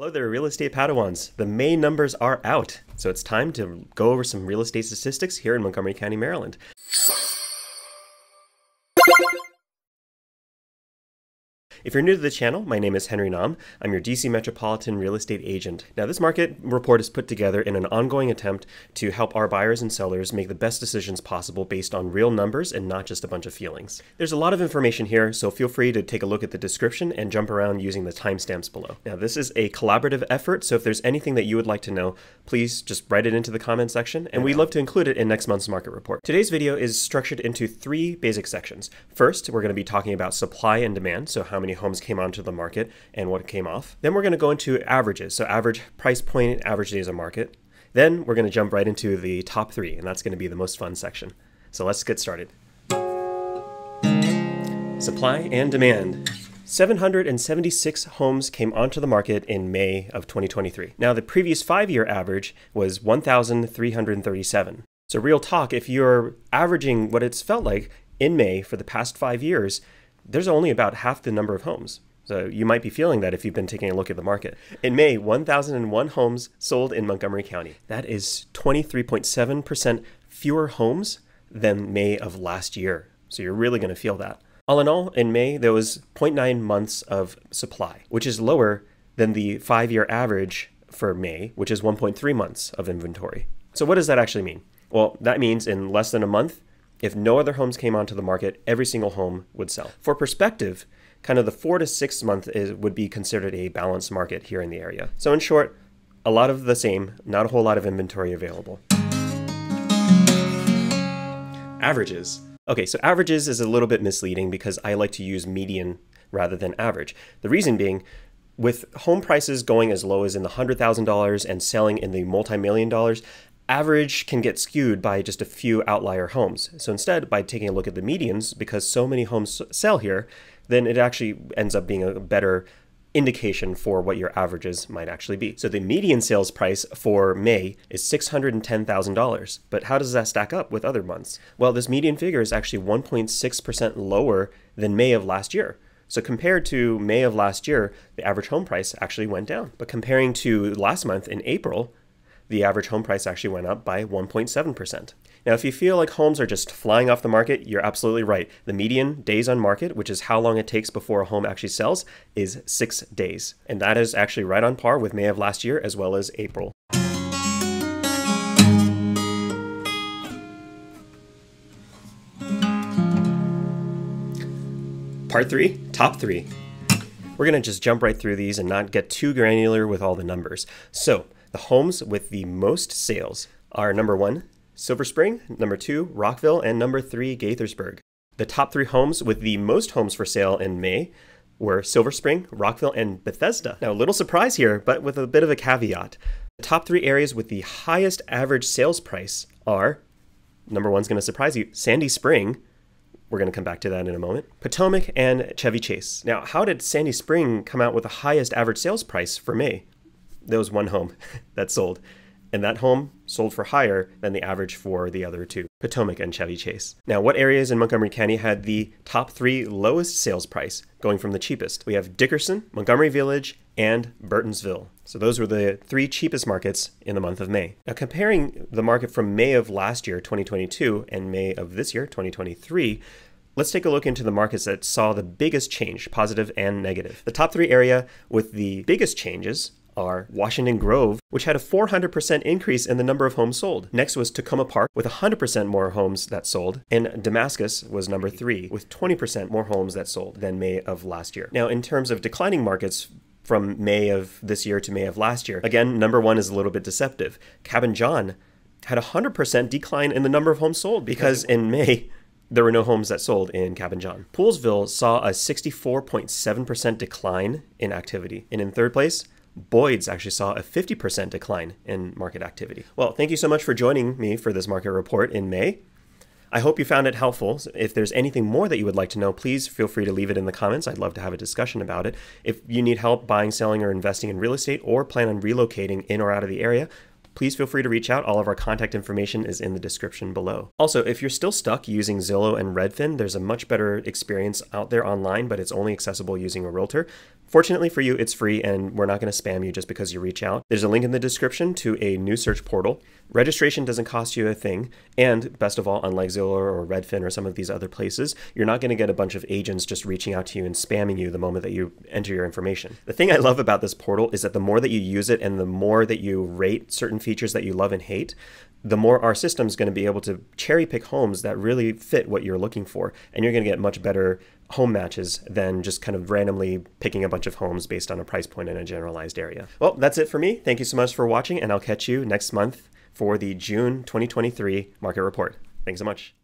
Hello there, real estate Padawans. The May numbers are out, so it's time to go over some real estate statistics here in Montgomery County, Maryland. If you're new to the channel, my name is Henry Nam. I'm your DC Metropolitan real estate agent. Now, this market report is put together in an ongoing attempt to help our buyers and sellers make the best decisions possible based on real numbers and not just a bunch of feelings. There's a lot of information here, so feel free to take a look at the description and jump around using the timestamps below. Now, this is a collaborative effort, so if there's anything that you would like to know, please just write it into the comment section, and we'd love to include it in next month's market report. Today's video is structured into three basic sections. First, we're going to be talking about supply and demand, so how many homes came onto the market and what came off. Then we're going to go into averages, so average price point, average days on market. Then we're going to jump right into the top three, and that's going to be the most fun section. So let's get started. Supply and demand. 776 homes came onto the market in May of 2023. Now, the previous 5-year average was 1,337. So real talk, if you're averaging what it's felt like in May for the past 5 years, there's only about half the number of homes. So you might be feeling that if you've been taking a look at the market. In May, 1,001 homes sold in Montgomery County. That is 23.7% fewer homes than May of last year. So you're really going to feel that. All in all, in May, there was 0.9 months of supply, which is lower than the 5-year average for May, which is 1.3 months of inventory. So what does that actually mean? Well, that means in less than a month, if no other homes came onto the market, every single home would sell. For perspective, kind of the 4 to 6 month would be considered a balanced market here in the area. So in short, a lot of the same, not a whole lot of inventory available. Averages. Okay, so averages is a little bit misleading because I like to use median rather than average. The reason being, with home prices going as low as in the $100,000 and selling in the multi-million dollars, average can get skewed by just a few outlier homes. So instead, by taking a look at the medians, because so many homes sell here, then it actually ends up being a better indication for what your averages might actually be. So the median sales price for May is $610,000. But how does that stack up with other months? Well, this median figure is actually 1.6% lower than May of last year. So compared to May of last year, the average home price actually went down. But comparing to last month in April, the average home price actually went up by 1.7%. Now, if you feel like homes are just flying off the market, you're absolutely right. The median days on market, which is how long it takes before a home actually sells, is 6 days. And that is actually right on par with May of last year as well as April. Part 3, top 3. We're going to just jump right through these and not get too granular with all the numbers. So, the homes with the most sales are number 1, Silver Spring, number 2, Rockville, and number 3, Gaithersburg. The top 3 homes with the most homes for sale in May were Silver Spring, Rockville, and Bethesda. Now, a little surprise here, but with a bit of a caveat. The top 3 areas with the highest average sales price are, number 1's going to surprise you, Sandy Spring. We're going to come back to that in a moment. Potomac and Chevy Chase. Now, how did Sandy Spring come out with the highest average sales price for May? There was one home that sold, and that home sold for higher than the average for the other two, Potomac and Chevy Chase. Now, what areas in Montgomery County had the top 3 lowest sales price, going from the cheapest? We have Dickerson, Montgomery Village, and Burtonsville. So those were the 3 cheapest markets in the month of May. Now, comparing the market from May of last year, 2022, and May of this year, 2023, let's take a look into the markets that saw the biggest change, positive and negative. The top 3 area with the biggest changes are Washington Grove, which had a 400% increase in the number of homes sold. Next was Tacoma Park with 100% more homes that sold, and Damascus was number 3 with 20% more homes that sold than May of last year. Now, in terms of declining markets from May of this year to May of last year, again, number 1 is a little bit deceptive. Cabin John had a 100% decline in the number of homes sold because in May, there were no homes that sold in Cabin John. Poolsville saw a 64.7% decline in activity. And in third place, Boyd's actually saw a 50% decline in market activity. Well, thank you so much for joining me for this market report in May. I hope you found it helpful. If there's anything more that you would like to know, please feel free to leave it in the comments. I'd love to have a discussion about it. If you need help buying, selling, or investing in real estate, or plan on relocating in or out of the area, please feel free to reach out. All of our contact information is in the description below. Also, if you're still stuck using Zillow and Redfin, there's a much better experience out there online, but it's only accessible using a realtor. Fortunately for you, it's free and we're not going to spam you just because you reach out. There's a link in the description to a new search portal. Registration doesn't cost you a thing. And best of all, unlike Zillow or Redfin or some of these other places, you're not going to get a bunch of agents just reaching out to you and spamming you the moment that you enter your information. The thing I love about this portal is that the more that you use it and the more that you rate certain features that you love and hate, the more our system is going to be able to cherry pick homes that really fit what you're looking for. And you're going to get much better home matches than just kind of randomly picking a bunch of homes based on a price point in a generalized area. Well, that's it for me. Thank you so much for watching, and I'll catch you next month for the June 2023 market report. Thanks so much.